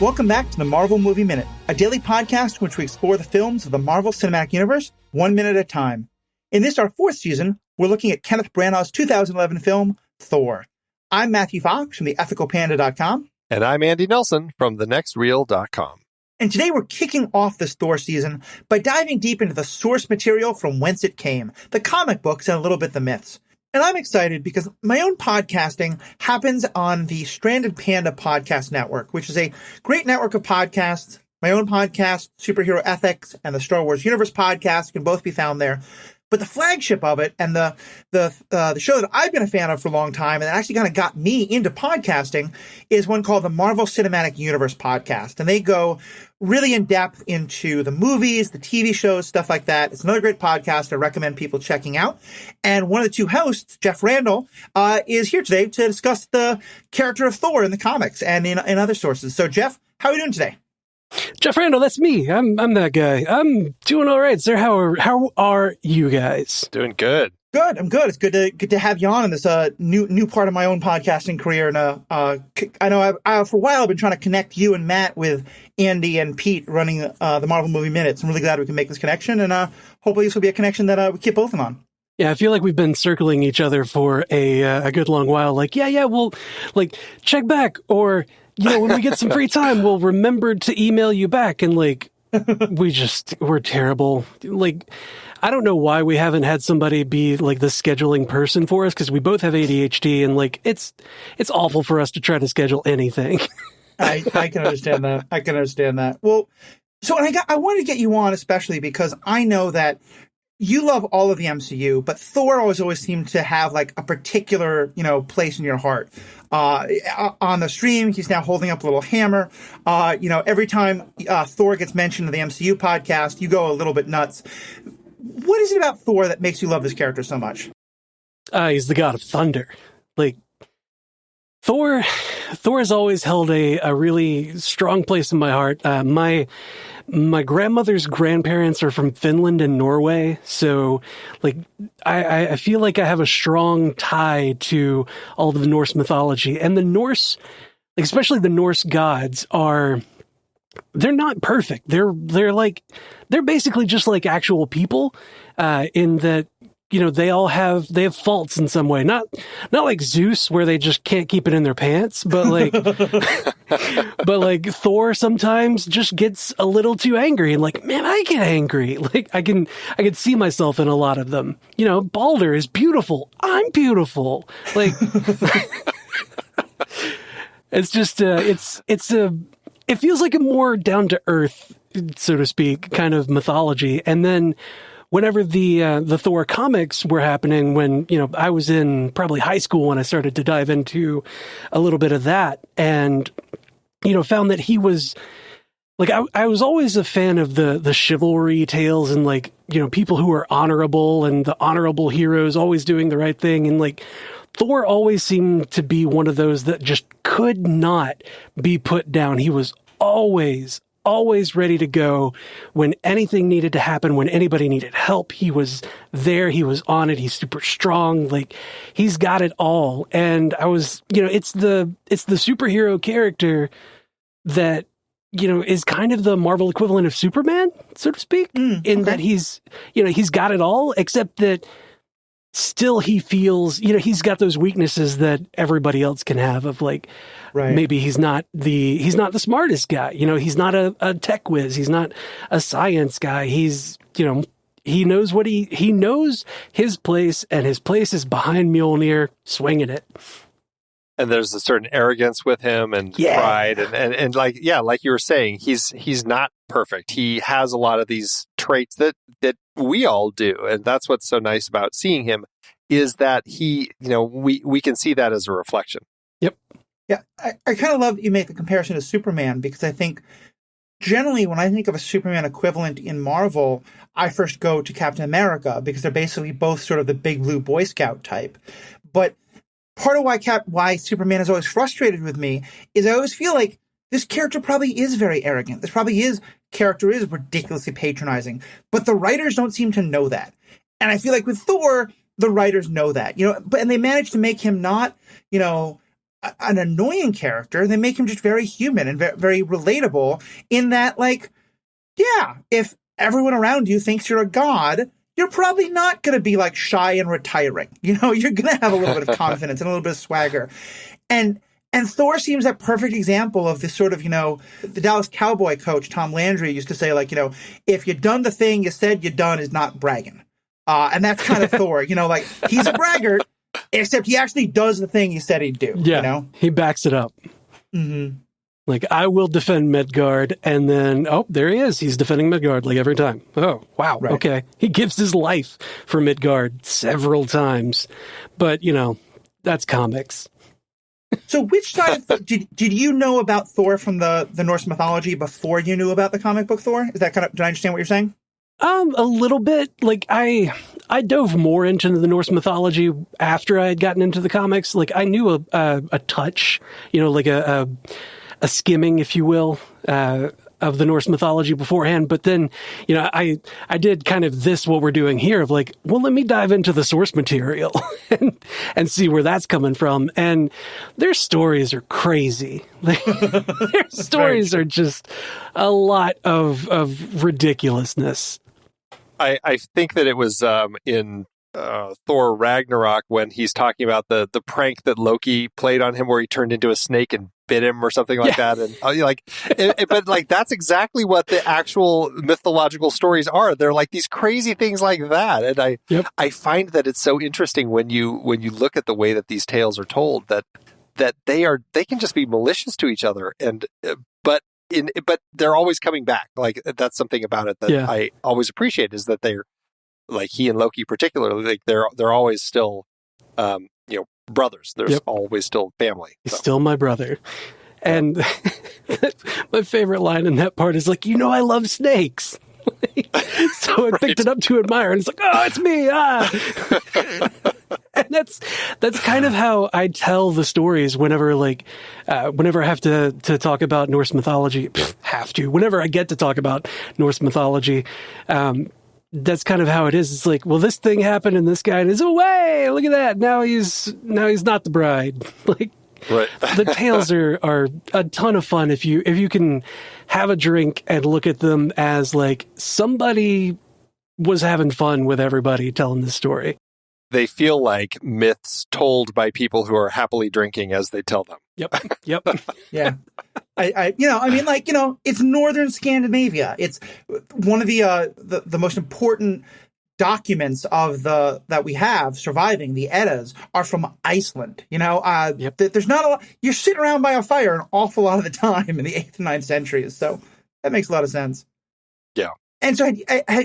Welcome back to the Marvel Movie Minute, a daily podcast in which we explore the films of the Marvel Cinematic Universe 1 minute at a time. In this, our fourth season, we're looking at Kenneth Branagh's 2011 film, Thor. I'm Matthew Fox from theethicalpanda.com. And I'm Andy Nelson from thenextreel.com. And today we're kicking off this Thor season by diving deep into the source material from whence it came, the comic books and a little bit the myths. And I'm excited because my own podcasting happens on the Stranded Panda Podcast Network, which is a great network of podcasts. My own podcast, Superhero Ethics, and the Star Wars Universe podcast can both be found there. But the flagship of it and the show that I've been a fan of for a long time and that actually kind of got me into podcasting is one called the Marvel Cinematic Universe podcast. And they go really in depth into the movies, the TV shows, stuff like that. It's another great podcast I recommend people checking out. And one of the two hosts, Jeff Randall, is here today to discuss the character of Thor in the comics and in other sources. So, Jeff, how are you doing today? Jeff Randall, that's me. I'm that guy. I'm doing all right, sir. How are you guys? Doing good. Good. I'm good. It's good to have you on in this new part of my own podcasting career. And I know I for a while I've been trying to connect you and Matt with Andy and Pete running the Marvel Movie Minutes. I'm really glad we can make this connection, and hopefully this will be a connection that we keep both of them on. Yeah, I feel like we've been circling each other for a good long while. Like, yeah, we'll check back, or when we get some free time, we'll remember to email you back. And we're terrible. I don't know why we haven't had somebody be the scheduling person for us, because we both have ADHD, and it's awful for us to try to schedule anything. I can understand that. Well, so I wanted to get you on especially because I know that you love all of the MCU, but Thor always seemed to have a particular, place in your heart. On the stream, he's now holding up a little hammer. Every time Thor gets mentioned in the MCU podcast, you go a little bit nuts. What is it about Thor that makes you love this character so much? He's the god of thunder. Thor has always held a really strong place in my heart. My grandmother's grandparents are from Finland and Norway, so I feel like I have a strong tie to all of the Norse mythology. And the Norse, especially the Norse gods, they're not perfect. They're basically just like actual people, in that they have faults in some way. Not like Zeus, where they just can't keep it in their pants, but but Thor sometimes just gets a little too angry, and man, I get angry. I can see myself in a lot of them. Balder is beautiful. I'm beautiful. It's just it feels like a more down to earth, so to speak, kind of mythology. And then whenever the Thor comics were happening, when, I was in probably high school when I started to dive into a little bit of that, and, found that he was, I was always a fan of the chivalry tales and, people who are honorable and the honorable heroes always doing the right thing. And, Thor always seemed to be one of those that just could not be put down. He was always ready to go when anything needed to happen, when anybody needed help. He was there. He was on it. He's super strong. He's got it all. And I was, it's the superhero character that, is kind of the Marvel equivalent of Superman, so to speak, that he's got it all, except that still he feels, he's got those weaknesses that everybody else can have of right. Maybe he's not the smartest guy. He's not a tech whiz. He's not a science guy. He's, he knows he knows his place, and his place is behind Mjolnir, swinging it. And there's a certain arrogance with him and pride and like you were saying, he's not perfect. He has a lot of these traits that we all do. And that's what's so nice about seeing him, is that he, we can see that as a reflection. Yep. Yeah. I kind of love you make the comparison to Superman, because I think generally when I think of a Superman equivalent in Marvel, I first go to Captain America, because they're basically both sort of the big blue Boy Scout type. But part of why Superman is always frustrated with me is I always feel like this character probably is very arrogant. Character is ridiculously patronizing, but the writers don't seem to know that. And I feel like with Thor, the writers know that, and they managed to make him not, an annoying character. They make him just very human and very relatable in that, like, yeah, if everyone around you thinks you're a god, you're probably not going to be like shy and retiring. You know, you're going to have a little bit of confidence and a little bit of swagger. And Thor seems that perfect example of this sort of, you know, the Dallas Cowboy coach, Tom Landry, used to say, like, you know, if you done the thing you said you done is not bragging. And that's kind of Thor, you know, like, he's a braggart, except he actually does the thing he said he'd do. Yeah, you know? He backs it up. Mm-hmm. Like, I will defend Midgard, and then, oh, there he is. He's defending Midgard, like, every time. Oh, wow, right. Okay. He gives his life for Midgard several times. But, you know, that's comics. So which side of did you know about Thor from the Norse mythology before you knew about the comic book Thor? Is that kind of, did I understand what you're saying? A little bit. Like, I dove more into the Norse mythology after I had gotten into the comics. Like, I knew a touch, you know, like a skimming, if you will, of the Norse mythology beforehand. But then, you know, I did kind of what we're doing here of like, well, let me dive into the source material and see where that's coming from. And their stories are crazy. Their stories are just a lot of ridiculousness. I think that it was in Thor Ragnarok when he's talking about the prank that Loki played on him where he turned into a snake and bit him or something like that. And but like, that's exactly what the actual mythological stories are. They're like these crazy things like that. And I find that it's so interesting when you look at the way that these tales are told, that they can just be malicious to each other. And, but they're always coming back. Like, that's something about it that I always appreciate, is that they're, like, he and Loki particularly, like, they're always still, you know, brothers. There's always still family. He's still my brother. And my favorite line in that part is like, you know, I love snakes. So I picked it up to admire, and it's like, oh, it's me. And that's kind of how I tell the stories whenever I have to talk about Norse mythology. Whenever I get to talk about Norse mythology, that's kind of how it is. It's like, well, this thing happened, and this guy is away. Look at that. Now he's not the bride. Like, right. The tales are a ton of fun if you can have a drink and look at them as like somebody was having fun with everybody telling this story. They feel like myths told by people who are happily drinking as they tell them. Yep. Yeah. It's northern Scandinavia. It's one of the most important documents that we have surviving, the Eddas, are from Iceland. You know, there's not a lot. You're sitting around by a fire an awful lot of the time in the 8th and 9th centuries. So that makes a lot of sense. Yeah. And so,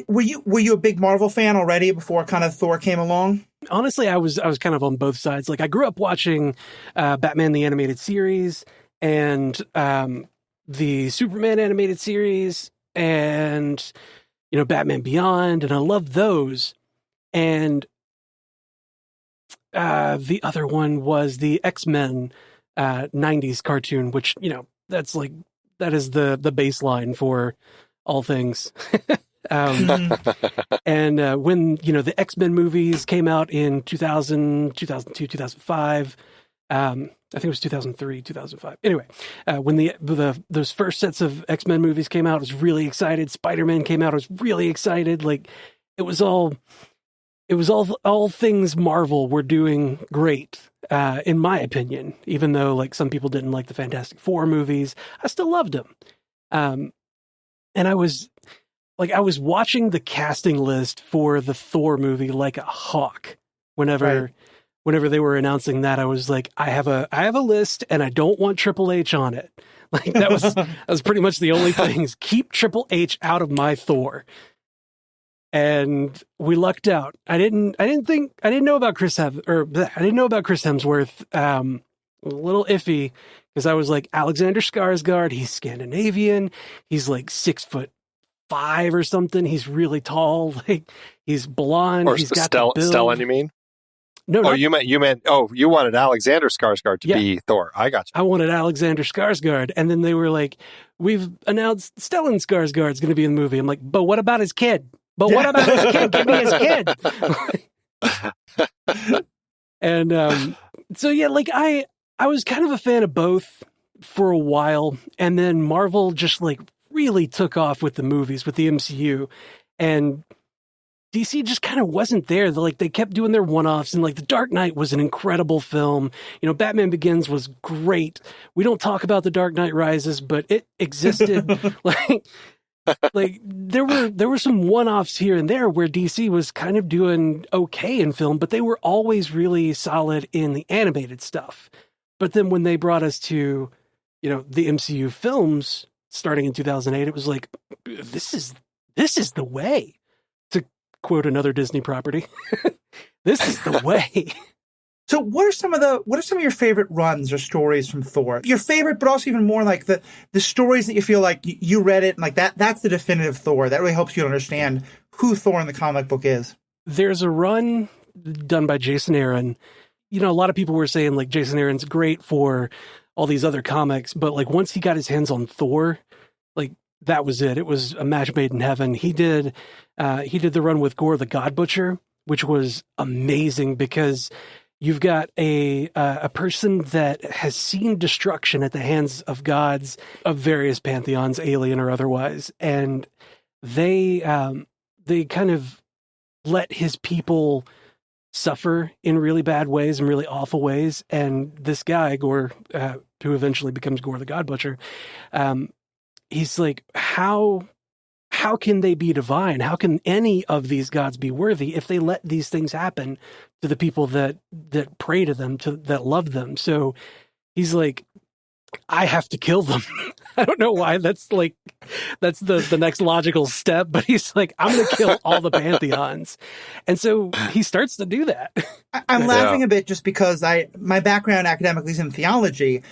were you a big Marvel fan already before kind of Thor came along? Honestly, I was kind of on both sides. Like, I grew up watching Batman the Animated Series and the Superman animated series and, you know, Batman Beyond, and I loved those. And the other one was the X-Men 90s cartoon, which, you know, that is the baseline for all things. And when, you know, the X-Men movies came out in 2000, 2002, 2005, I think it was 2003, 2005. Anyway, when those first sets of X-Men movies came out, I was really excited. Spider-Man came out, I was really excited. Like, it was all things Marvel were doing great, in my opinion, even though, like, some people didn't like the Fantastic Four movies. I still loved them. And I was watching the casting list for the Thor movie like a hawk. Whenever they were announcing that, I was like, I have a list, and I don't want Triple H on it. Like, that was pretty much the only thing, is keep Triple H out of my Thor. And we lucked out. I didn't know about Chris Hemsworth. A little iffy, because I was like, Alexander Skarsgård, he's Scandinavian. He's like 6'5" or something. He's really tall. Like, he's blonde. Or he's got the build. Stellan, you mean? No, you meant. Oh, you wanted Alexander Skarsgård to be Thor. I got you. I wanted Alexander Skarsgård, and then they were like, "We've announced Stellan Skarsgård's going to be in the movie." I'm like, "But what about his kid? But what about his kid? Give me his kid." And so yeah, like I was kind of a fan of both for a while, and then Marvel just like really took off with the movies, with the MCU, and DC just kind of wasn't there. They kept doing their one-offs, and like The Dark Knight was an incredible film. You know, Batman Begins was great. We don't talk about The Dark Knight Rises, but it existed. like there were some one-offs here and there where DC was kind of doing okay in film, but they were always really solid in the animated stuff. But then when they brought us to, you know, the MCU films starting in 2008, it was like, this is the way. To quote another Disney property, this is the way. So what are some of your favorite runs or stories from Thor? Your favorite, but also even more like the stories that you feel like you read it and like that's the definitive Thor. That really helps you understand who Thor in the comic book is. There's a run done by Jason Aaron. You know, a lot of people were saying like Jason Aaron's great for all these other comics, but like once he got his hands on Thor, like that was it. It was a match made in heaven. He did the run with Gore the God Butcher, which was amazing because you've got a person that has seen destruction at the hands of gods of various pantheons, alien or otherwise, and they kind of let his people suffer in really bad ways and really awful ways. And this guy, Gore, who eventually becomes Gore the God Butcher, he's like, how can they be divine? How can any of these gods be worthy if they let these things happen to the people that pray to them, that love them? So he's like, I have to kill them. I don't know why that's the next logical step, but he's like, I'm going to kill all the pantheons. And so he starts to do that. I'm laughing a bit just because my background academically is in theology.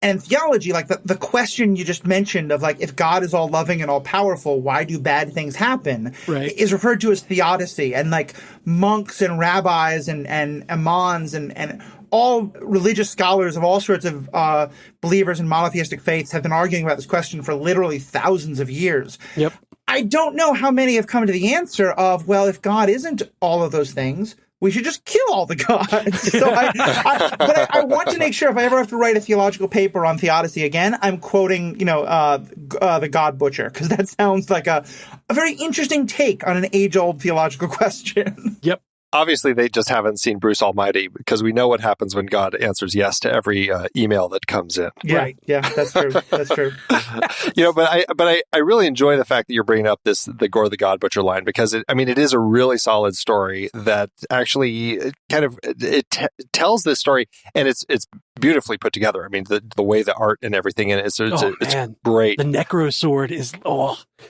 And theology, like the question you just mentioned of like, if God is all loving and all powerful, why do bad things happen? Right. Is referred to as theodicy. And like monks and rabbis and imams and all religious scholars of all sorts of believers in monotheistic faiths have been arguing about this question for literally thousands of years. Yep. I don't know how many have come to the answer of, well, if God isn't all of those things, we should just kill all the gods. So I want to make sure if I ever have to write a theological paper on theodicy again, I'm quoting, the God Butcher, because that sounds like a very interesting take on an age-old theological question. Yep. Obviously, they just haven't seen Bruce Almighty, because we know what happens when God answers yes to every email that comes in. Yeah, right. Yeah, that's true. That's true. But I really enjoy the fact that you're bringing up the Gore the God Butcher line, because it is a really solid story that actually tells this story, and it's beautifully put together. I mean, the way the art and everything in it, it's great. The Necro Sword is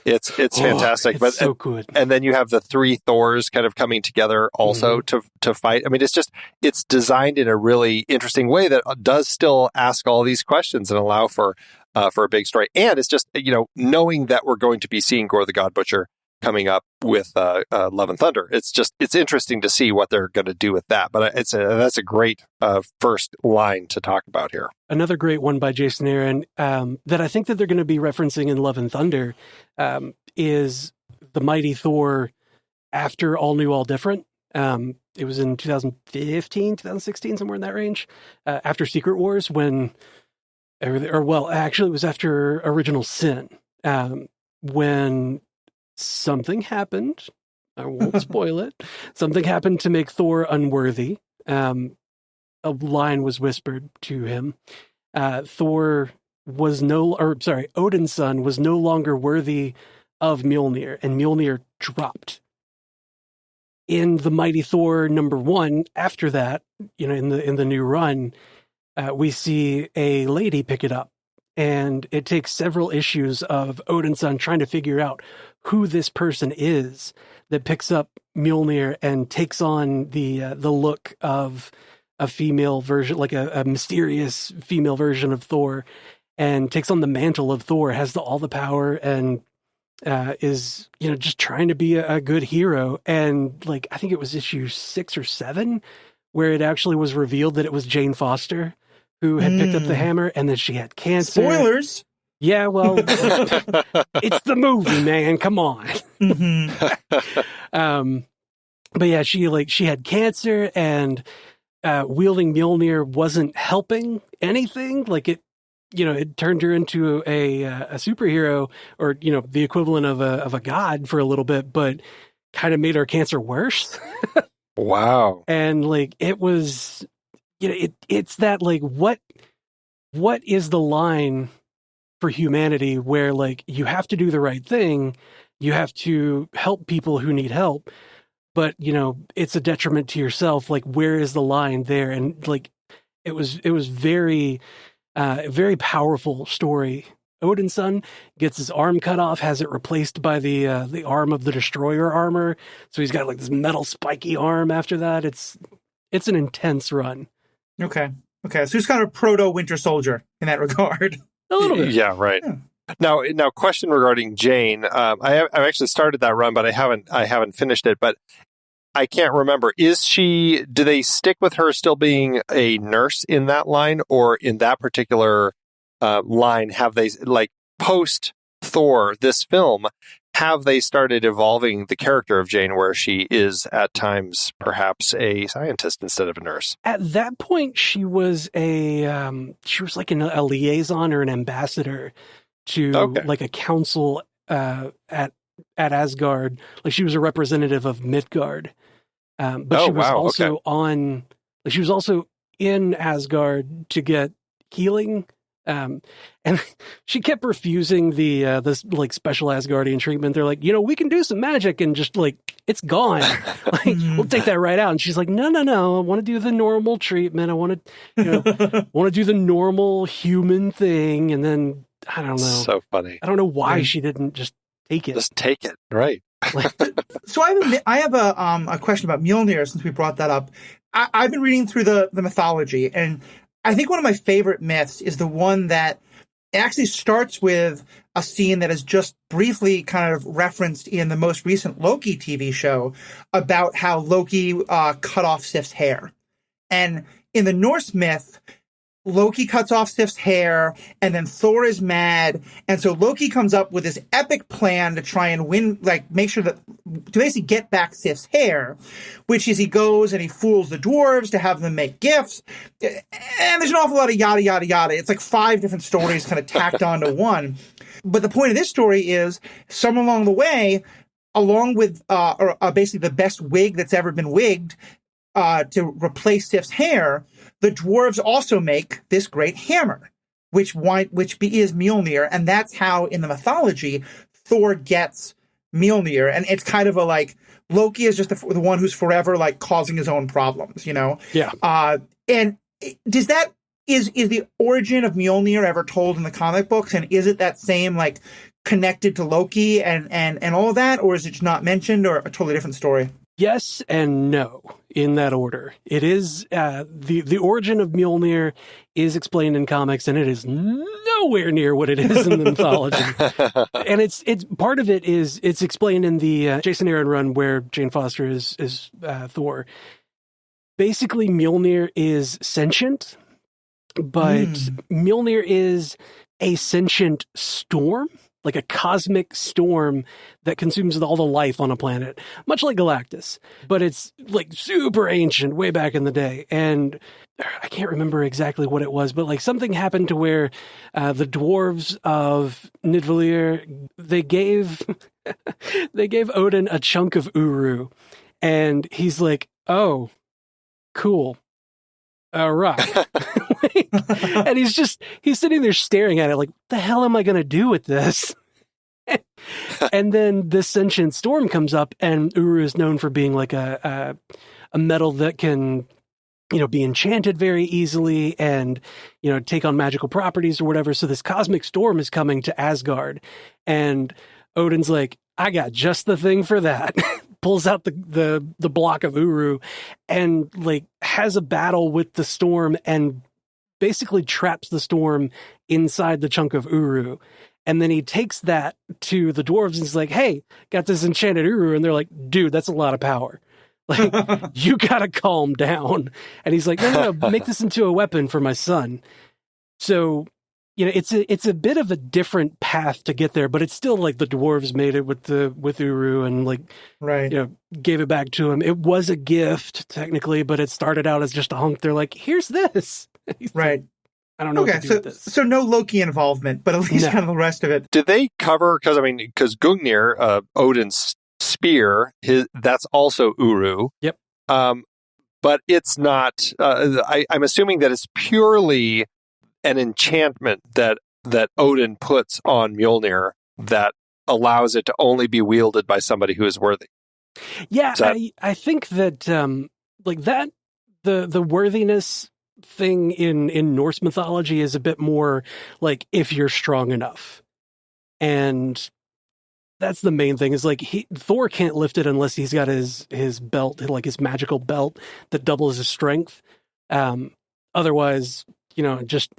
it's fantastic. It's so good. And then you have the three Thors kind of coming together also to fight. I mean, it's designed in a really interesting way that does still ask all these questions and allow for a big story. And it's just, knowing that we're going to be seeing Gore the God Butcher coming up with Love and Thunder. It's interesting to see what they're going to do with that. But that's a great first line to talk about here. Another great one by Jason Aaron that I think that they're going to be referencing in Love and Thunder is the mighty Thor after All New, All Different. It was in 2015, 2016, somewhere in that range, after Secret Wars, when, actually it was after Original Sin, when something happened. I won't spoil it. Something happened to make Thor unworthy. A line was whispered to him. Odin's son was no longer worthy of Mjolnir, and Mjolnir dropped. In the Mighty Thor #1, after that, in the new run, we see a lady pick it up, and it takes several issues of Odin's son trying to figure out who this person is that picks up Mjolnir and takes on the look of a female version, like a mysterious female version of Thor, and takes on the mantle of Thor, has all the power, and is just trying to be a good hero. And like, I think it was issue 6 or 7 where it actually was revealed that it was Jane Foster who had picked up the hammer, and that she had cancer. Spoilers. Yeah, well, it's the movie, man. Come on. Mm-hmm. But yeah, she had cancer, and wielding Mjolnir wasn't helping anything. Like it turned her into a superhero, or the equivalent of a god for a little bit, but kind of made her cancer worse. Wow. And like it was, it's that like what is the line for humanity where like you have to do the right thing, you have to help people who need help, but it's a detriment to yourself. Like, where is the line there? And like it was very very powerful story. Odin's son gets his arm cut off, has it replaced by the arm of the destroyer armor, so he's got like this metal spiky arm after that. It's an intense run. Okay, so he's kind of proto Winter Soldier in that regard. A little bit. Yeah, right. Yeah. Now, question regarding Jane. I've actually started that run, but I haven't finished it. But I can't remember. Do they stick with her still being a nurse in that line, or in that particular line, have they, like, post Thor, this film, have they started evolving the character of Jane where she is at times perhaps a scientist instead of a nurse? At that point, she was like a liaison or an ambassador to like a council at Asgard. Like, she was a representative of Midgard. But she was she was also in Asgard to get healing. And she kept refusing this like special Asgardian treatment. They're like, we can do some magic and just like, it's gone. Like, we'll take that right out. And she's like, no, I want to do the normal treatment. I want to, want to do the normal human thing. And then I don't know. So funny. I don't know why she didn't just take it. Just take it. Right. So I have a question about Mjolnir, since we brought that up. I've been reading through the mythology, and I think one of my favorite myths is the one that actually starts with a scene that is just briefly kind of referenced in the most recent Loki TV show about how Loki cut off Sif's hair. And in the Norse myth, Loki cuts off Sif's hair, and then Thor is mad, and so Loki comes up with this epic plan to try and win, like, make sure that, to basically get back Sif's hair, which is he goes and he fools the dwarves to have them make gifts, and there's an awful lot of yada, yada, yada. It's like 5 different stories kind of tacked onto one. But the point of this story is, somewhere along the way, along with basically the best wig that's ever been wigged, to replace Sif's hair, the dwarves also make this great hammer, which is Mjolnir, and that's how, in the mythology, Thor gets Mjolnir, and it's kind of a, like, Loki is just the one who's forever, like, causing his own problems, Yeah. And is the origin of Mjolnir ever told in the comic books, and is it that same, like, connected to Loki and all of that, or is it just not mentioned, or a totally different story? Yes and no, in that order. It is the origin of Mjolnir is explained in comics, and it is nowhere near what it is in the mythology. And it's part of it is it's explained in the Jason Aaron run where Jane Foster is Thor. Basically, Mjolnir is sentient, but Mjolnir is a sentient storm. Like a cosmic storm that consumes all the life on a planet, much like Galactus. But it's like super ancient, way back in the day. And I can't remember exactly what it was, but like something happened to where the dwarves of Nidavellir, they gave Odin a chunk of Uru. And he's like, oh, cool. All right. And he's sitting there staring at it like, what the hell am I going to do with this? And then this sentient storm comes up, and Uru is known for being like a metal that can, be enchanted very easily and, take on magical properties or whatever. So this cosmic storm is coming to Asgard, and Odin's like, I got just the thing for that. Pulls out the block of Uru and like has a battle with the storm and basically traps the storm inside the chunk of Uru. And then he takes that to the dwarves and he's like, hey, got this enchanted Uru. And they're like, dude, that's a lot of power. Like, you gotta calm down. And he's like, no, make this into a weapon for my son. So it's a bit of a different path to get there, but it's still like the dwarves made it with Uru and like, right. Gave it back to him. It was a gift technically, but it started out as just a hunk. They're like, here's this. Right. I don't know what to do with this. So no Loki involvement, but at least kind of the rest of it. Did they cover, because Gungnir, Odin's spear, that's also Uru. Yep. But it's not, I'm assuming that it's purely an enchantment that Odin puts on Mjolnir that allows it to only be wielded by somebody who is worthy. Yeah, I think that that the worthiness thing in Norse mythology is a bit more like if you're strong enough, and that's the main thing. Is like Thor can't lift it unless he's got his belt, like his magical belt that doubles his strength. Otherwise, just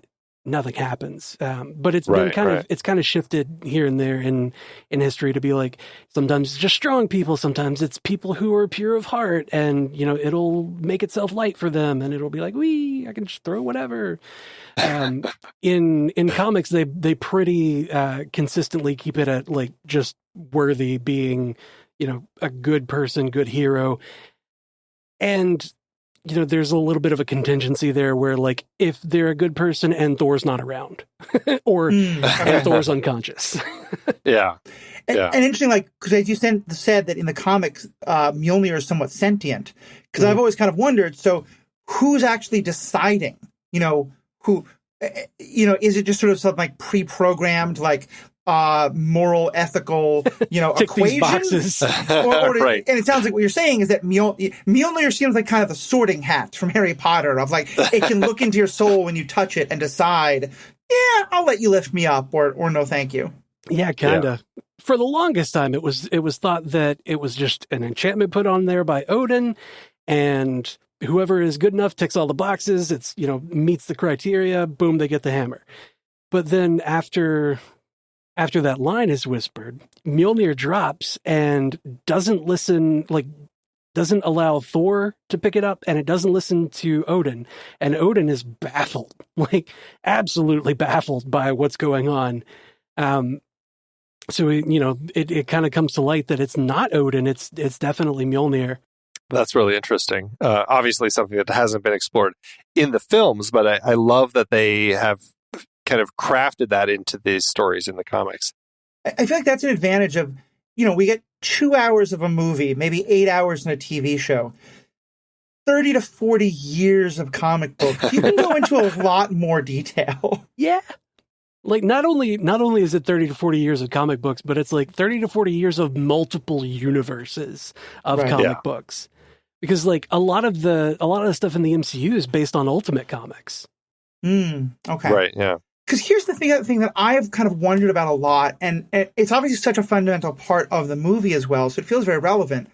nothing happens. But it's been it's kind of shifted here and there in history to be like, sometimes it's just strong people, sometimes it's people who are pure of heart, and it'll make itself light for them, and it'll be like, I can just throw whatever. In comics, they pretty consistently keep it at like just worthy being, a good person, good hero. And there's a little bit of a contingency there where, like, if they're a good person and Thor's not around, or and Thor's unconscious. Yeah. And interesting, like, because as you said that in the comics, Mjolnir is somewhat sentient. Because I've always kind of wondered, so who's actually deciding? Who? Is it just sort of something like pre-programmed, like moral, ethical, equation? Boxes. Right. And it sounds like what you're saying is that Mjolnir seems like kind of the sorting hat from Harry Potter, of like, it can look into your soul when you touch it and decide, I'll let you lift me up, or no thank you. Yeah, kind of. Yeah. For the longest time, it was thought that it was just an enchantment put on there by Odin, and whoever is good enough ticks all the boxes, it's, meets the criteria, boom, they get the hammer. But then after that line is whispered, Mjolnir drops and doesn't allow Thor to pick it up, and it doesn't listen to Odin. And Odin is baffled, like absolutely baffled by what's going on. So, it kind of comes to light that it's not Odin, it's definitely Mjolnir. That's really interesting. Obviously something that hasn't been explored in the films, but I love that they have kind of crafted that into these stories in the comics. I feel like that's an advantage of, we get 2 hours of a movie, maybe 8 hours in a TV show, 30 to 40 years of comic books. You can go into a lot more detail. Yeah. Like not only is it 30 to 40 years of comic books, but it's like 30 to 40 years of multiple universes of comic books. Because like a lot of the stuff in the MCU is based on Ultimate Comics. Okay. Right, yeah. Because here's the thing that I've kind of wondered about a lot, and it's obviously such a fundamental part of the movie as well, so it feels very relevant.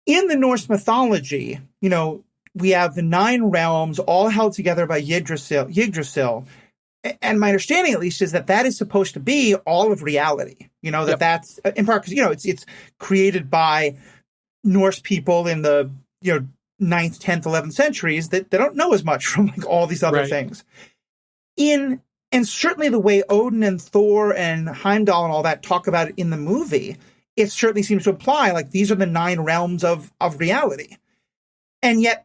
In the Norse mythology, we have the 9 realms all held together by Yggdrasil. And my understanding, at least, is that is supposed to be all of reality. That's in part because, it's created by Norse people in the, 9th, 10th, 11th centuries that they don't know as much from like all these other things. And certainly the way Odin and Thor and Heimdall and all that talk about it in the movie, it certainly seems to apply like these are the 9 realms of reality. And yet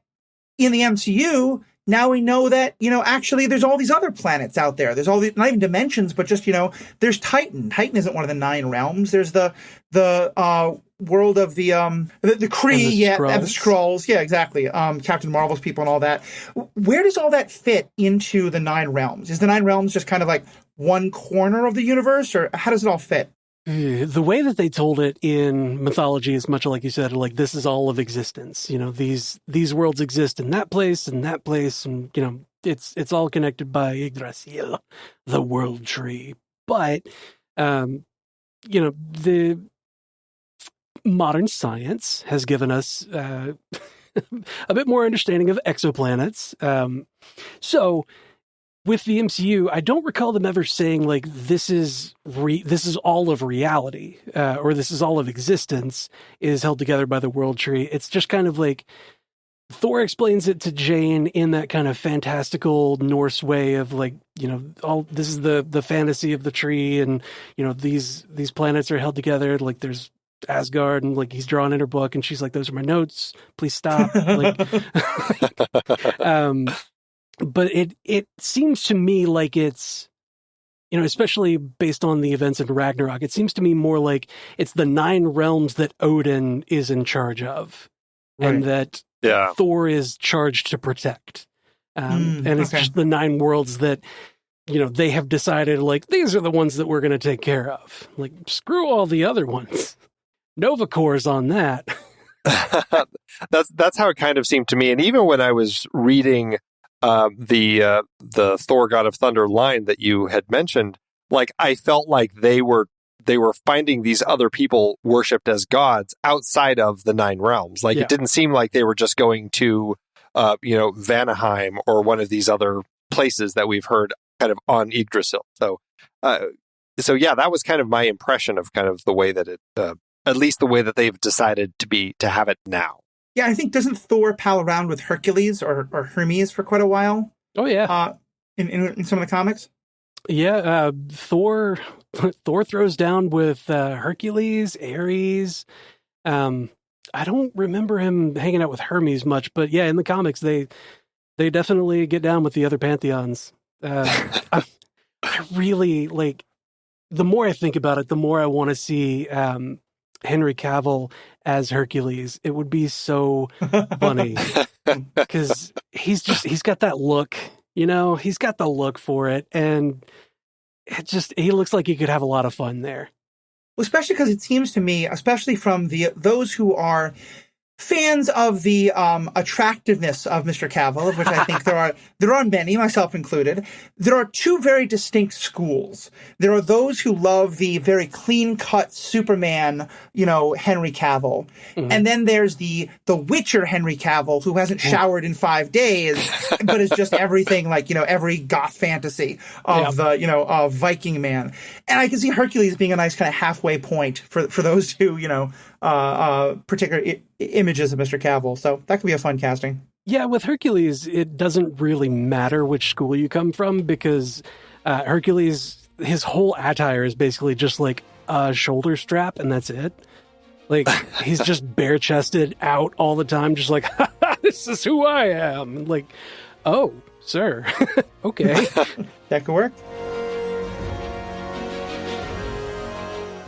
in the MCU, now we know that, actually there's all these other planets out there. There's all these, not even dimensions, but just, there's Titan. Titan isn't one of the 9 realms. There's the world of the Kree, and the Skrulls. Yeah, exactly. Captain Marvel's people and all that. Where does all that fit into the 9 realms? Is the 9 realms just kind of like one corner of the universe, or how does it all fit? The way that they told it in mythology is much like you said, like this is all of existence. These worlds exist in that place, and it's all connected by Yggdrasil, the world tree. But the modern science has given us a bit more understanding of exoplanets. So with the MCU, I don't recall them ever saying like this is all of reality, or this is all of existence is held together by the world tree. It's just kind of like Thor explains it to Jane in that kind of fantastical Norse way of like, all this is the fantasy of the tree, and these planets are held together. Like there's Asgard, and like he's drawn in her book, and she's like, "Those are my notes. Please stop." Like, but it seems to me like it's, especially based on the events of Ragnarok, it seems to me more like it's the 9 realms that Odin is in charge of, right, and that Thor is charged to protect. And it's just the 9 worlds that, they have decided, like, these are the ones that we're going to take care of. Like, screw all the other ones. Nova Corps on that. That's how it kind of seemed to me. And even when I was reading the Thor God of Thunder line that you had mentioned, like I felt like they were finding these other people worshipped as gods outside of the 9 realms. Like it didn't seem like they were just going to Vanaheim or one of these other places that we've heard kind of on Yggdrasil. So yeah, that was kind of my impression of kind of the way that it at least the way that they've decided to have it now. Yeah, I think, doesn't Thor pal around with Hercules or Hermes for quite a while? Oh, yeah. In some of the comics? Yeah, Thor throws down with Hercules, Ares. I don't remember him hanging out with Hermes much, but yeah, in the comics, they definitely get down with the other pantheons. I really, like, the more I think about it, the more I want to see Henry Cavill as Hercules. It would be so funny because he's got that look, he's got the look for it, and he looks like he could have a lot of fun there. Well, especially because it seems to me, especially from those who are fans of the attractiveness of Mr. Cavill, of which I think there are many, myself included. There are 2 very distinct schools. There are those who love the very clean-cut Superman, Henry Cavill. Mm-hmm. And then there's the Witcher Henry Cavill, who hasn't showered in 5 days, but is just everything like, every goth fantasy of of Viking man. And I can see Hercules being a nice kind of halfway point for those 2, particular images of Mr. Cavill. So that could be a fun casting. Yeah, with Hercules, it doesn't really matter which school you come from, because Hercules, his whole attire is basically just like a shoulder strap, and that's it. Like, he's just bare-chested out all the time, just like, this is who I am. Like, oh, sir. Okay. That could work.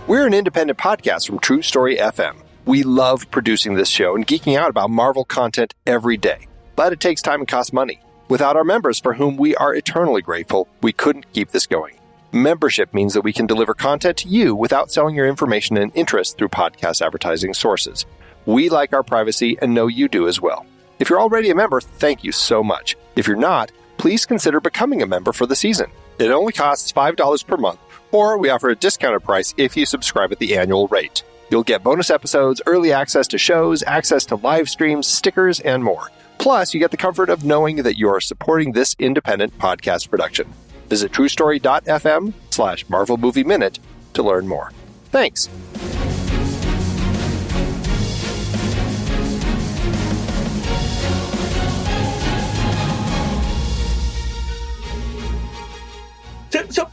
We're an independent podcast from True Story FM. We love producing this show and geeking out about Marvel content every day. But it takes time and costs money. Without our members, for whom we are eternally grateful, we couldn't keep this going. Membership means that we can deliver content to you without selling your information and interest through podcast advertising sources. We like our privacy and know you do as well. If you're already a member, thank you so much. If you're not, please consider becoming a member for the season. It only costs $5 per month, or we offer a discounted price if you subscribe at the annual rate. You'll get bonus episodes, early access to shows, access to live streams, stickers, and more. Plus, you get the comfort of knowing that you are supporting this independent podcast production. Visit truestory.fm/Marvel Movie Minute to learn more. Thanks.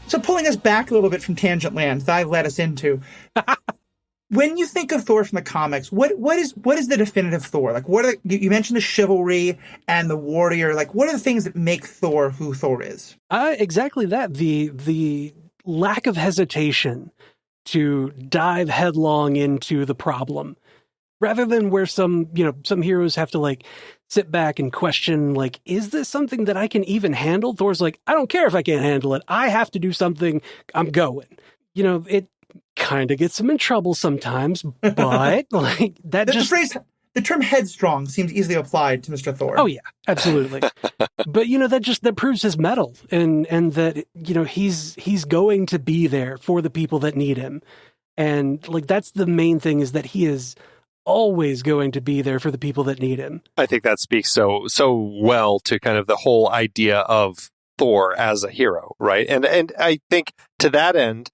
So pulling us back a little bit from Tangent Land that I led us into, when you think of Thor from the comics, what is the definitive Thor? Like, you mentioned the chivalry and the warrior. Like, what are the things that make Thor who Thor is? Exactly that. The lack of hesitation to dive headlong into the problem, rather than where some heroes have to like sit back and question, like, is this something that I can even handle? Thor's like, I don't care if I can't handle it. I have to do something. I'm going. It kind of gets him in trouble sometimes, but like that the term headstrong seems easily applied to Mr. Thor. Oh yeah, absolutely. But that proves his mettle, and that he's going to be there for the people that need him, and like that's the main thing, is that he is always going to be there for the people that need him. I think that speaks so well to kind of the whole idea of Thor as a hero, right? And I think to that end,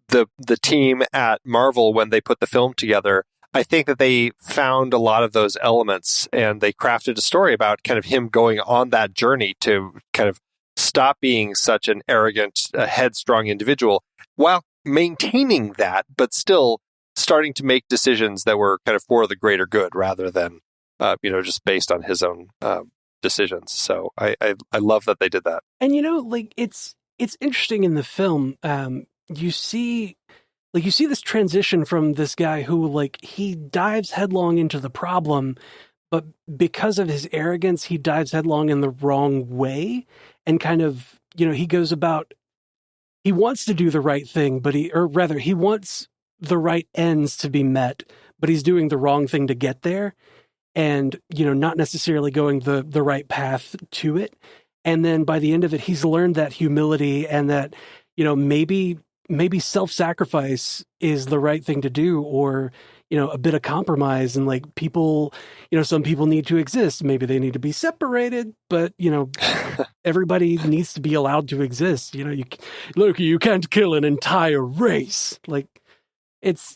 the team at Marvel, when they put the film together, I think that they found a lot of those elements and they crafted a story about kind of him going on that journey to kind of stop being such an arrogant, headstrong individual while maintaining that, but still starting to make decisions that were kind of for the greater good rather than, just based on his own decisions. So I love that they did that. And, it's interesting in the film. You see this transition from this guy who, he dives headlong into the problem, but because of his arrogance, he dives headlong in the wrong way. And kind of, he goes about, he wants to do the right thing, but he wants the right ends to be met, but he's doing the wrong thing to get there. And, not necessarily going the right path to it. And then by the end of it, he's learned that humility and that, maybe self-sacrifice is the right thing to do, or, a bit of compromise. And people, some people need to exist. Maybe they need to be separated, but, everybody needs to be allowed to exist. You can't kill an entire race. It's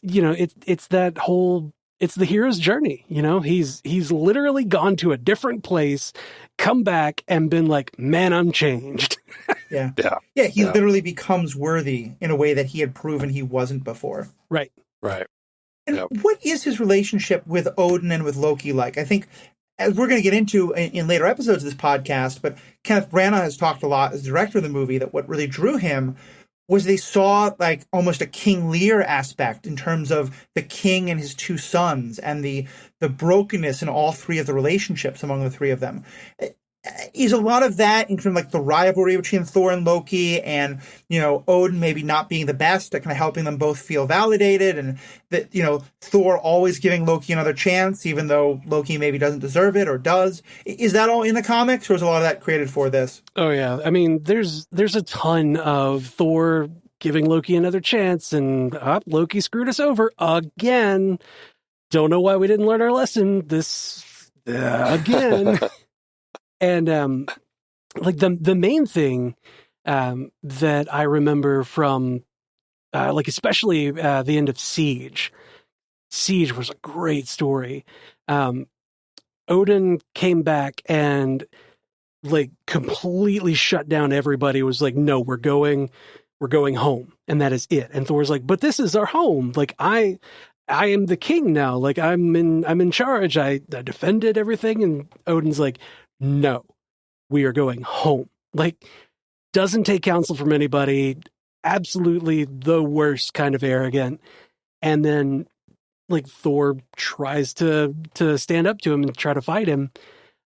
that whole, it's the hero's journey. He's literally gone to a different place, come back and been like, man, I'm changed. Yeah. He literally becomes worthy in a way that he had proven he wasn't before. Right. And what is his relationship with Odin and with Loki like? I think, as we're going to get into in later episodes of this podcast, but Kenneth Branagh has talked a lot as director of the movie that what really drew him was they saw almost a King Lear aspect in terms of the king and his two sons and the brokenness in all three of the relationships among the three of them. Is a lot of that in terms of the rivalry between Thor and Loki and, Odin maybe not being the best at kind of helping them both feel validated, and that, Thor always giving Loki another chance, even though Loki maybe doesn't deserve it or does. Is that all in the comics, or is a lot of that created for this? Oh yeah. I mean, there's a ton of Thor giving Loki another chance and Loki screwed us over again. Don't know why we didn't learn our lesson this again. And the main thing that I remember from especially the end of Siege. Siege was a great story. Odin came back and completely shut down everybody. It was like, no, we're going home, and that is it. And Thor's like, but this is our home. I am the king now. I'm in charge. I defended everything. And Odin's like, no, we are going home. Doesn't take counsel from anybody. Absolutely the worst kind of arrogant. And then Thor tries to stand up to him and try to fight him,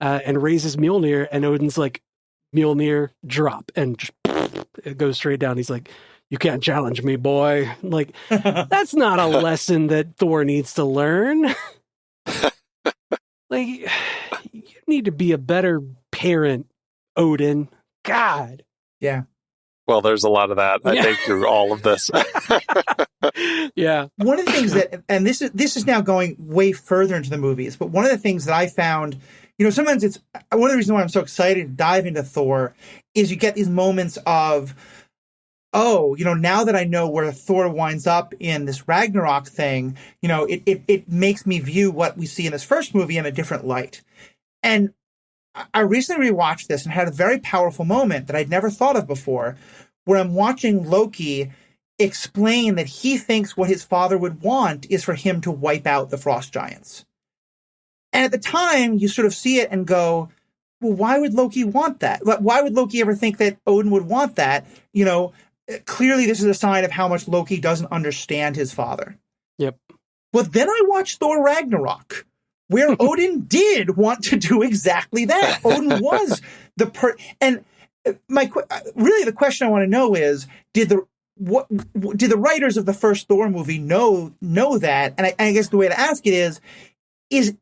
and raises Mjolnir, and Odin's like, Mjolnir, drop, and just, it goes straight down. He's like, you can't challenge me, boy. That's not a lesson that Thor needs to learn. You need to be a better parent, Odin. God. Yeah. Well, there's a lot of that, I think, through all of this. Yeah. One of the things that, and this is now going way further into the movies, but one of the things that I found, sometimes it's one of the reasons why I'm so excited to dive into Thor is you get these moments of, now that I know where Thor winds up in this Ragnarok thing, it makes me view what we see in this first movie in a different light. And I recently rewatched this and had a very powerful moment that I'd never thought of before, where I'm watching Loki explain that he thinks what his father would want is for him to wipe out the frost giants. And at the time, you sort of see it and go, well, why would Loki want that? Why would Loki ever think that Odin would want that? Clearly this is a sign of how much Loki doesn't understand his father. Yep. But then I watched Thor Ragnarok, where Odin did want to do exactly that. Odin was and really the question I want to know is, did the writers of the first Thor movie know that? And I guess the way to ask it is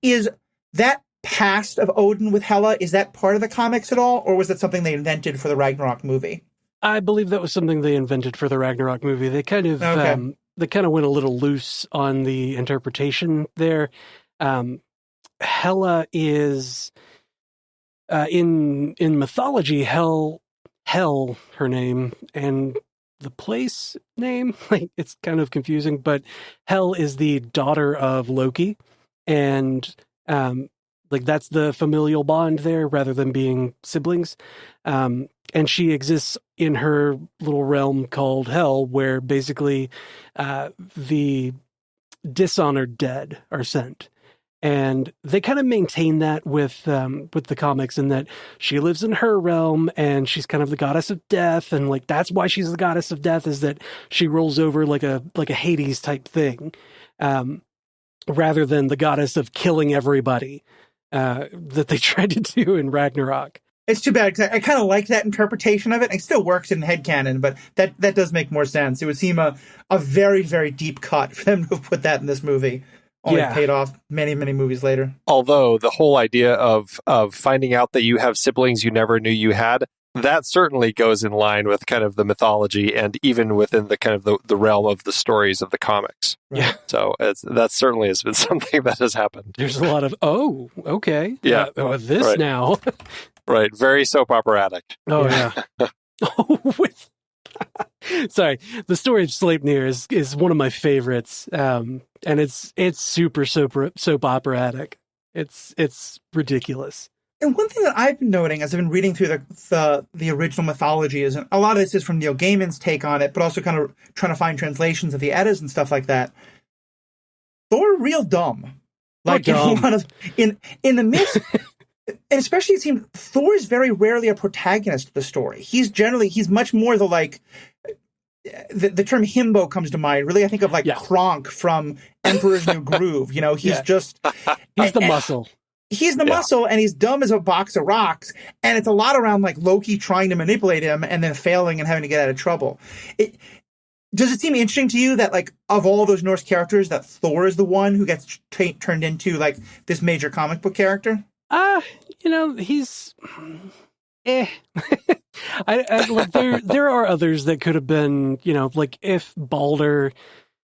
that past of Odin with Hela, is that part of the comics at all, or was that something they invented for the Ragnarok movie? I believe that was something they invented for the Ragnarok movie. They kind of went a little loose on the interpretation there. Hela is in mythology, Hel, her name, and the place name. Like, it's kind of confusing, but Hel is the daughter of Loki, and like that's the familial bond there rather than being siblings. And she exists in her little realm called Hell, where basically the dishonored dead are sent. And they kind of maintain that with the comics, in that she lives in her realm and she's kind of the goddess of death, and like that's why she's the goddess of death, is that she rolls over like a Hades type thing, rather than the goddess of killing everybody that they tried to do in Ragnarok. It's too bad, because I kind of like that interpretation of it. It still works in headcanon, but that does make more sense. It would seem a very, very deep cut for them to have put that in this movie. Only paid off many, many movies later. Although the whole idea of finding out that you have siblings you never knew you had, that certainly goes in line with kind of the mythology and even within the kind of the realm of the stories of the comics. Yeah. So that certainly has been something that has happened. There's a lot of, oh, okay. Yeah. This right. now. Right. Very soap operatic. Oh, yeah. Sorry. The story of Sleipnir is one of my favorites. And it's super soap operatic. It's ridiculous. And one thing that I've been noting as I've been reading through the original mythology is, and a lot of this is from Neil Gaiman's take on it, but also kind of trying to find translations of the Eddas and stuff like that. Thor real dumb. Like dumb. in a lot of in the myths, and especially it seems Thor is very rarely a protagonist of the story. He's much more the like. The term himbo comes to mind. Really, I think of like Kronk from Emperor's New Groove. You know, he's just he's the muscle. He's the muscle, and he's dumb as a box of rocks. And it's a lot around like Loki trying to manipulate him and then failing and having to get out of trouble. Does it seem interesting to you that, like, of all those Norse characters, that Thor is the one who gets turned into like this major comic book character? He's like there are others that could have been, like if Balder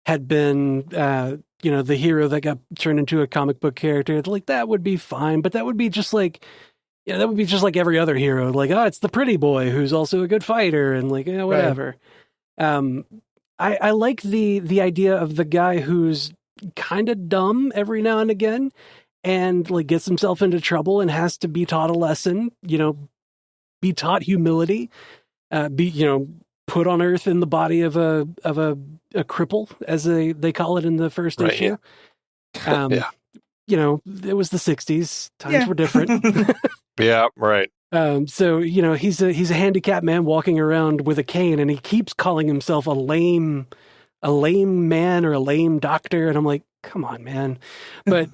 had been the hero that got turned into a comic book character, like that would be fine, but that would be just like every other hero, like, oh, it's the pretty boy who's also a good fighter, and like, whatever. Right. I like the idea of the guy who's kind of dumb every now and again, and like gets himself into trouble and has to be taught a lesson, be taught humility, be put on Earth in the body of a cripple, as they call it in the first issue. Yeah. It was the 60s. Times were different. Yeah, right. So he's a handicapped man walking around with a cane, and he keeps calling himself a lame man or a lame doctor, and I'm like, come on, man. But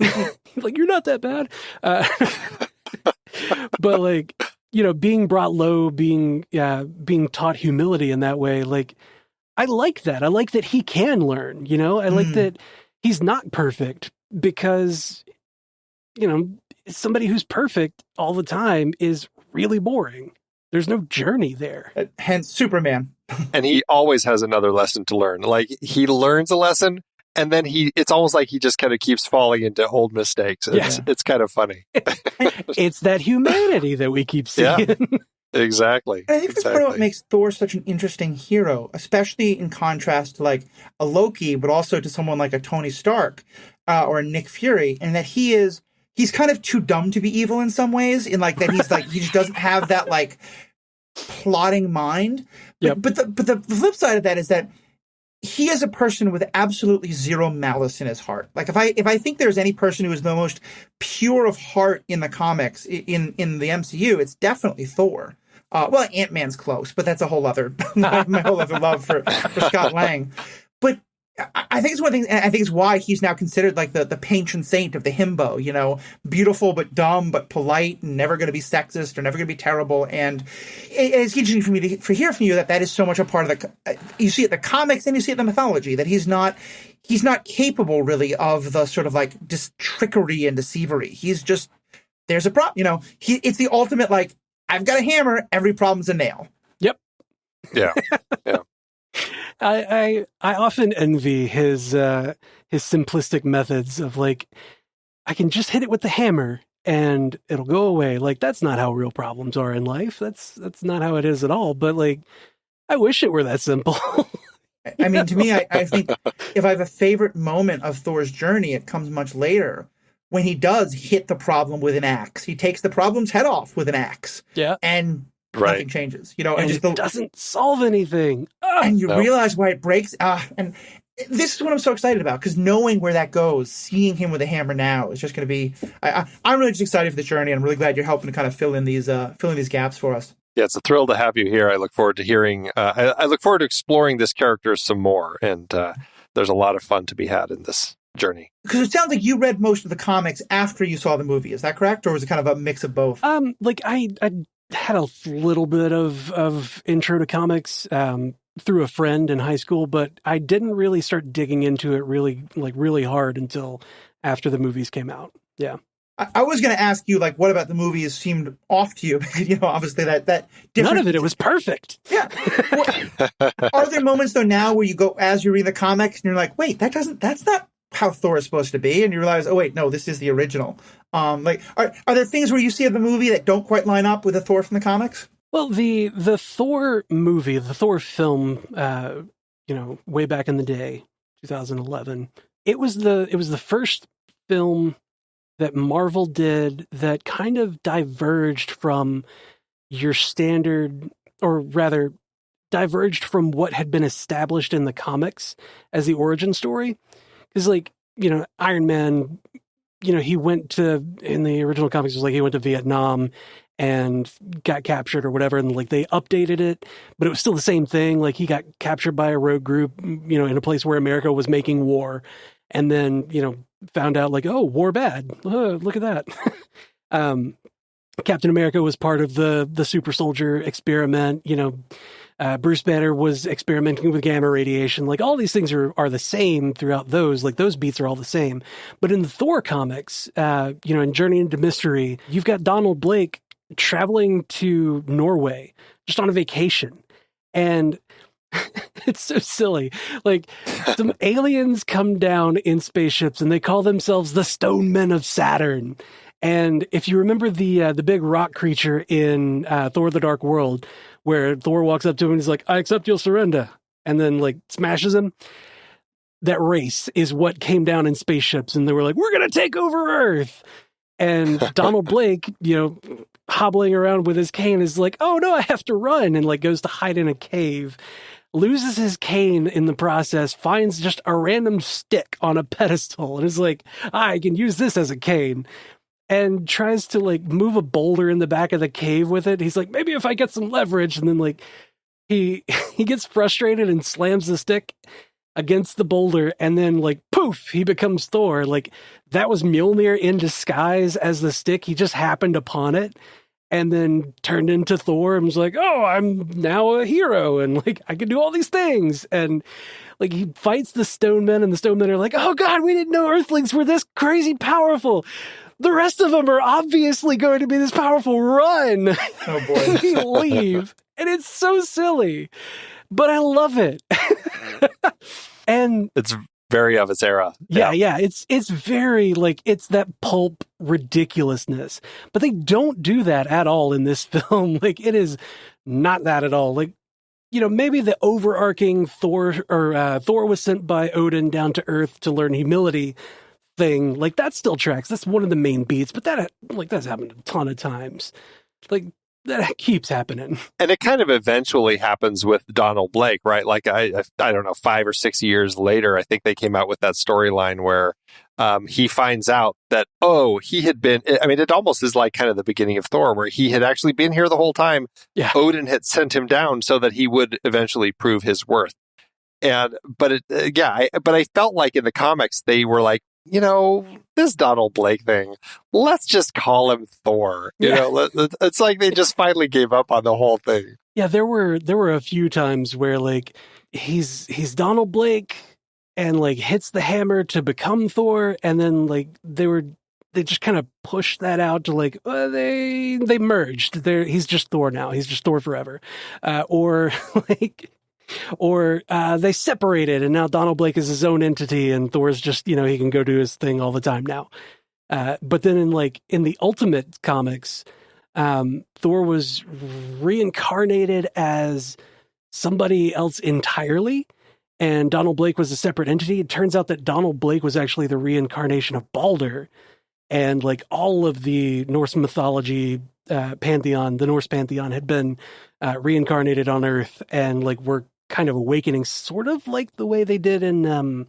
like, you're not that bad. But like, being brought low, being taught humility in that way, like, I like that. I like that he can learn, I like that he's not perfect, because, somebody who's perfect all the time is really boring. There's no journey there. Hence Superman. And he always has another lesson to learn. Like, he learns a lesson, and then it's almost like he just kind of keeps falling into old mistakes. It's kind of funny. It's that humanity that we keep seeing. Yeah, exactly. And I think that's part of what makes Thor such an interesting hero, especially in contrast to like a Loki, but also to someone like a Tony Stark or a Nick Fury, and that he's kind of too dumb to be evil in some ways, in like that he's like, he just doesn't have that like plotting mind. But the flip side of that is that he is a person with absolutely zero malice in his heart. Like if I think there's any person who is the most pure of heart in the comics in the MCU, it's definitely Thor. Well, Ant-Man's close, but that's a whole other my whole other love for Scott Lang. But I think it's one thing, and I think it's why he's now considered like the patron saint of the himbo, beautiful but dumb but polite, and never going to be sexist or never going to be terrible. And it's interesting for me to hear from you that is so much a part of you see it in the comics and you see it in the mythology, that he's not capable really of the sort of like just trickery and deceivery. He's just, there's a problem, it's the ultimate like, I've got a hammer, every problem's a nail. Yep. Yeah. Yeah. I often envy his simplistic methods of like, I can just hit it with the hammer and it'll go away. Like, that's not how real problems are in life. That's not how it is at all. But like, I wish it were that simple. I mean, to me, I think if I have a favorite moment of Thor's journey, it comes much later when he does hit the problem with an axe. He takes the problem's head off with an axe. Yeah. And nothing changes. You know, and it doesn't solve anything. And you realize why it breaks. And this is what I'm so excited about, because knowing where that goes, seeing him with a hammer now is just going to be. I'm really just excited for the journey, and I'm really glad you're helping to kind of fill in these gaps for us. Yeah, it's a thrill to have you here. I look forward to hearing. I look forward to exploring this character some more, and there's a lot of fun to be had in this journey. Because it sounds like you read most of the comics after you saw the movie. Is that correct, or was it kind of a mix of both? Like I had a little bit of intro to comics through a friend in high school, but I didn't really start digging into it really hard until after the movies came out. Yeah. I was going to ask you, like, what about the movies seemed off to you? Because, you know, obviously that different... None of it was perfect. Yeah. Are there moments, though, now where you go, as you read the comics, and you're like, wait, that's not how Thor is supposed to be, and you realize, oh, wait, no, this is the original. Are there things where you see in the movie that don't quite line up with the Thor from the comics? Well, the Thor movie, the Thor film, way back in the day, 2011, it was the first film that Marvel did that kind of diverged from your standard, or rather diverged from what had been established in the comics as the origin story. Because, Iron Man, he went to, in the original comics, it was like he went to Vietnam and got captured or whatever, and they updated it, but it was still the same thing. Like, he got captured by a rogue group, in a place where America was making war, and then, found out oh, war bad. Look at that. Captain America was part of the super soldier experiment. Bruce Banner was experimenting with gamma radiation. All these things are the same throughout those. Those beats are all the same. But in the Thor comics, in Journey into Mystery, you've got Donald Blake traveling to Norway just on a vacation. And it's so silly. Some aliens come down in spaceships and they call themselves the Stone Men of Saturn. And if you remember the big rock creature in Thor: The Dark World, where Thor walks up to him and he's like, I accept your surrender, and then smashes him, that race is what came down in spaceships, and they were like, we're going to take over Earth. And Donald Blake, hobbling around with his cane is like, oh no, I have to run, and goes to hide in a cave. Loses his cane in the process, finds just a random stick on a pedestal, and is like, I can use this as a cane. And tries to move a boulder in the back of the cave with it. He's like, maybe if I get some leverage, and then he gets frustrated and slams the stick against the boulder, and then poof, he becomes Thor. That was Mjolnir in disguise as the stick. He just happened upon it and then turned into Thor and was like, oh, I'm now a hero, and I can do all these things. And he fights the Stone Men, and the Stone Men are like, oh god, we didn't know Earthlings were this crazy powerful. The rest of them are obviously going to be this powerful. Run. Oh boy. They leave. And it's so silly, but I love it. And it's very of its era. Yeah. It's very it's that pulp ridiculously. But they don't do that at all in this film. It is not that at all. Maybe the overarching Thor was sent by Odin down to Earth to learn humility thing, that still tracks. That's one of the main beats, but that's happened a ton of times. That keeps happening. And it kind of eventually happens with Donald Blake, right? I don't know, 5 or 6 years later, I think they came out with that storyline where he finds out that, he had been, it almost is kind of the beginning of Thor, where he had actually been here the whole time. Yeah. Odin had sent him down so that he would eventually prove his worth. But I felt like in the comics, they were this Donald Blake thing, let's just call him Thor. It's they just finally gave up on the whole thing. Yeah, there were a few times where he's Donald Blake and hits the hammer to become Thor, and then they just kind of pushed that out to they merged. He's just Thor now. He's just Thor forever. Or they separated, and now Donald Blake is his own entity, and Thor's just, he can go do his thing all the time now. But then in the Ultimate comics, Thor was reincarnated as somebody else entirely, and Donald Blake was a separate entity. It turns out that Donald Blake was actually the reincarnation of Balder, and like all of the Norse mythology pantheon, the Norse pantheon had been reincarnated on Earth, and like we're kind of awakening, sort of like the way they did in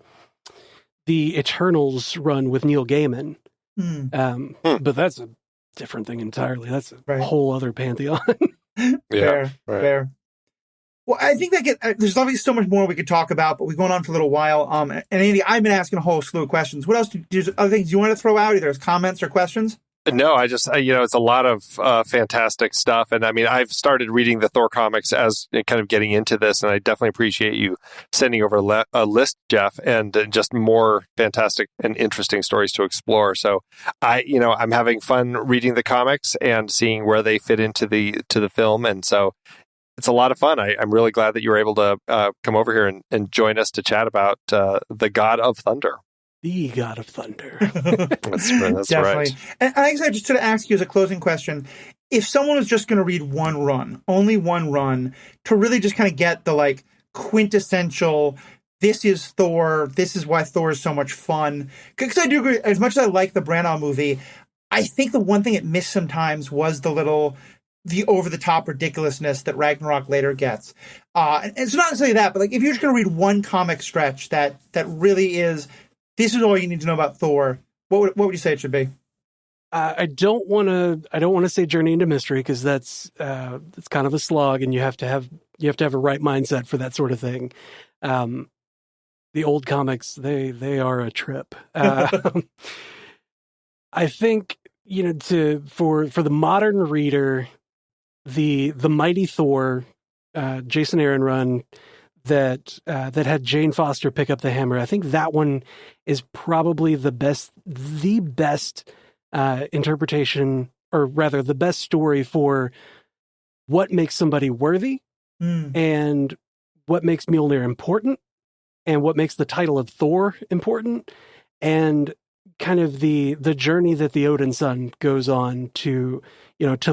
the Eternals run with Neil Gaiman. But that's a different thing entirely. That's a whole other pantheon. Fair. Well, I think there's obviously so much more we could talk about, but we've gone on for a little while. And Andy, I've been asking a whole slew of questions. What else? Other things you want to throw out, either as comments or questions? No, I just, it's a lot of fantastic stuff. And I mean, I've started reading the Thor comics as kind of getting into this, and I definitely appreciate you sending over a list, Jeff, and just more fantastic and interesting stories to explore. So I'm having fun reading the comics and seeing where they fit into the film. And so it's a lot of fun. I'm really glad that you were able to come over here and join us to chat about the God of Thunder. The God of Thunder. That's Definitely. right. And I guess I just to ask you as a closing question, if someone was just going to read one run, only one run, to really just kind of get the like quintessential, this is Thor, this is why Thor is so much fun. Because I do agree, as much as I like the Branagh movie, I think the one thing it missed sometimes was the over-the-top ridiculousness that Ragnarok later gets. And it's not necessarily that, but like if you're just going to read one comic stretch that really is, this is all you need to know about Thor, what would you say it should be? I don't want to say Journey into Mystery, because that's kind of a slog, and you have to have a right mindset for that sort of thing. The old comics, they are a trip. I think for the modern reader, the Mighty Thor, Jason Aaron run that had Jane Foster pick up the hammer. I think that one is probably the best interpretation, or rather the best story for what makes somebody worthy and what makes Mjolnir important and what makes the title of Thor important, and kind of the journey that the Odin son goes on to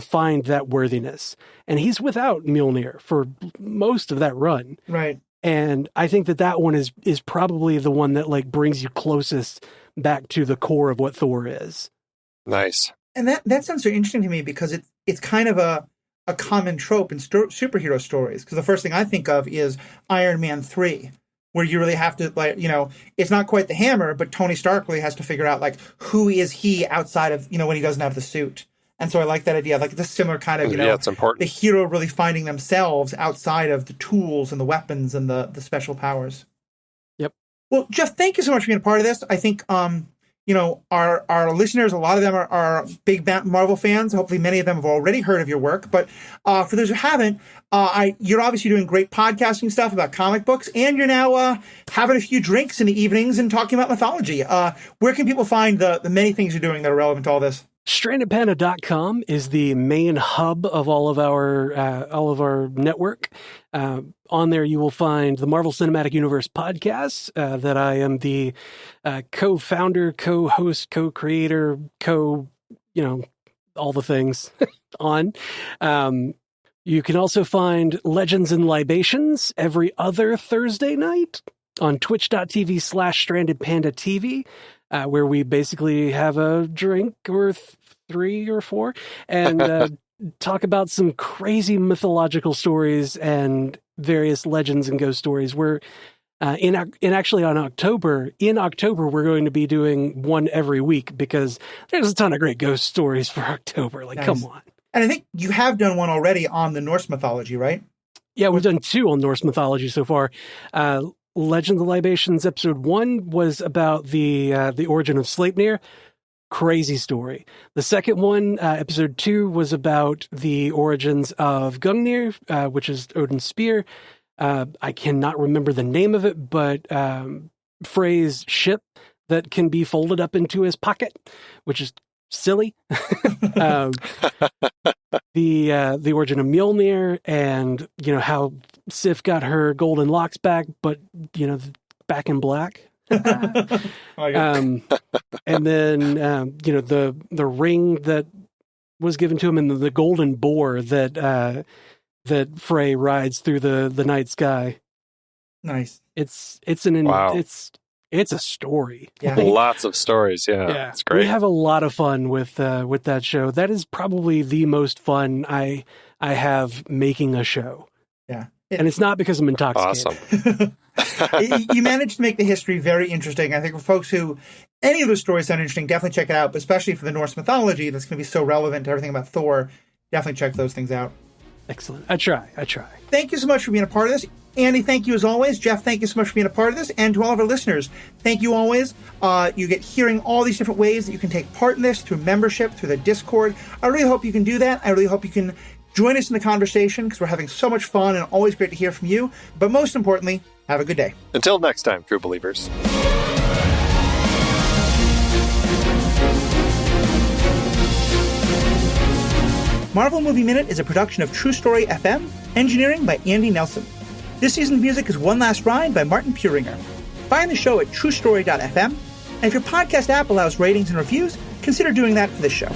find that worthiness. And he's without Mjolnir for most of that run. Right. And I think that one is probably the one that like brings you closest back to the core of what Thor is. Nice. And that sounds so interesting to me, because it's kind of a common trope in superhero stories. Because the first thing I think of is Iron Man 3, where you really have to, like, it's not quite the hammer, but Tony Stark really has to figure out, like, who is he outside of, when he doesn't have the suit. And so I like that idea. Like, it's a similar kind of, it's important. The hero really finding themselves outside of the tools and the weapons and the special powers. Yep. Well, Jeff, thank you so much for being a part of this. I think, our listeners, a lot of them are big Marvel fans. Hopefully many of them have already heard of your work. But for those who haven't, you're obviously doing great podcasting stuff about comic books, and you're now having a few drinks in the evenings and talking about mythology. Where can people find the many things you're doing that are relevant to all this? StrandedPanda.com is the main hub of all of our network. On there, you will find the Marvel Cinematic Universe podcast that I am the co-founder, co-host, co-creator, all the things on. You can also find Legends and Libations every other Thursday night on twitch.tv/StrandedPandaTV. Where we basically have a drink or 3 or 4 and talk about some crazy mythological stories and various legends and ghost stories. We're in October, we're going to be doing one every week, because there's a ton of great ghost stories for October. Like, nice. Come on. And I think you have done one already on the Norse mythology, right? Yeah, we've done 2 on Norse mythology so far. Legend of the Libations episode 1 was about the origin of Sleipnir. Crazy story. The second one, episode 2, was about the origins of Gungnir, which is Odin's spear. I cannot remember the name of it, but Frey's ship that can be folded up into his pocket, which is silly. The origin of Mjolnir, and how Sif got her golden locks back, but back in black. And then the ring that was given to him, and the golden boar that that Frey rides through the night sky. Nice. It's a story. Yeah. Lots of stories. Yeah. It's great. We have a lot of fun with that show. That is probably the most fun I have making a show. Yeah. And it's not because I'm intoxicated. Awesome. You managed to make the history very interesting. I think for folks who, any of those stories sound interesting, definitely check it out. But especially for the Norse mythology, that's going to be so relevant to everything about Thor. Definitely check those things out. Excellent. I try. Thank you so much for being a part of this. Andy, thank you as always. Jeff, thank you so much for being a part of this. And to all of our listeners, thank you always. You get hearing all these different ways that you can take part in this through membership, through the Discord. I really hope you can do that. I really hope you can join us in the conversation because we're having so much fun and always great to hear from you. But most importantly, have a good day. Until next time, true believers. Marvel Movie Minute is a production of True Story FM, engineering by Andy Nelson. This season's music is One Last Ride by Martin Puringer. Find the show at truestory.fm, and if your podcast app allows ratings and reviews, consider doing that for this show.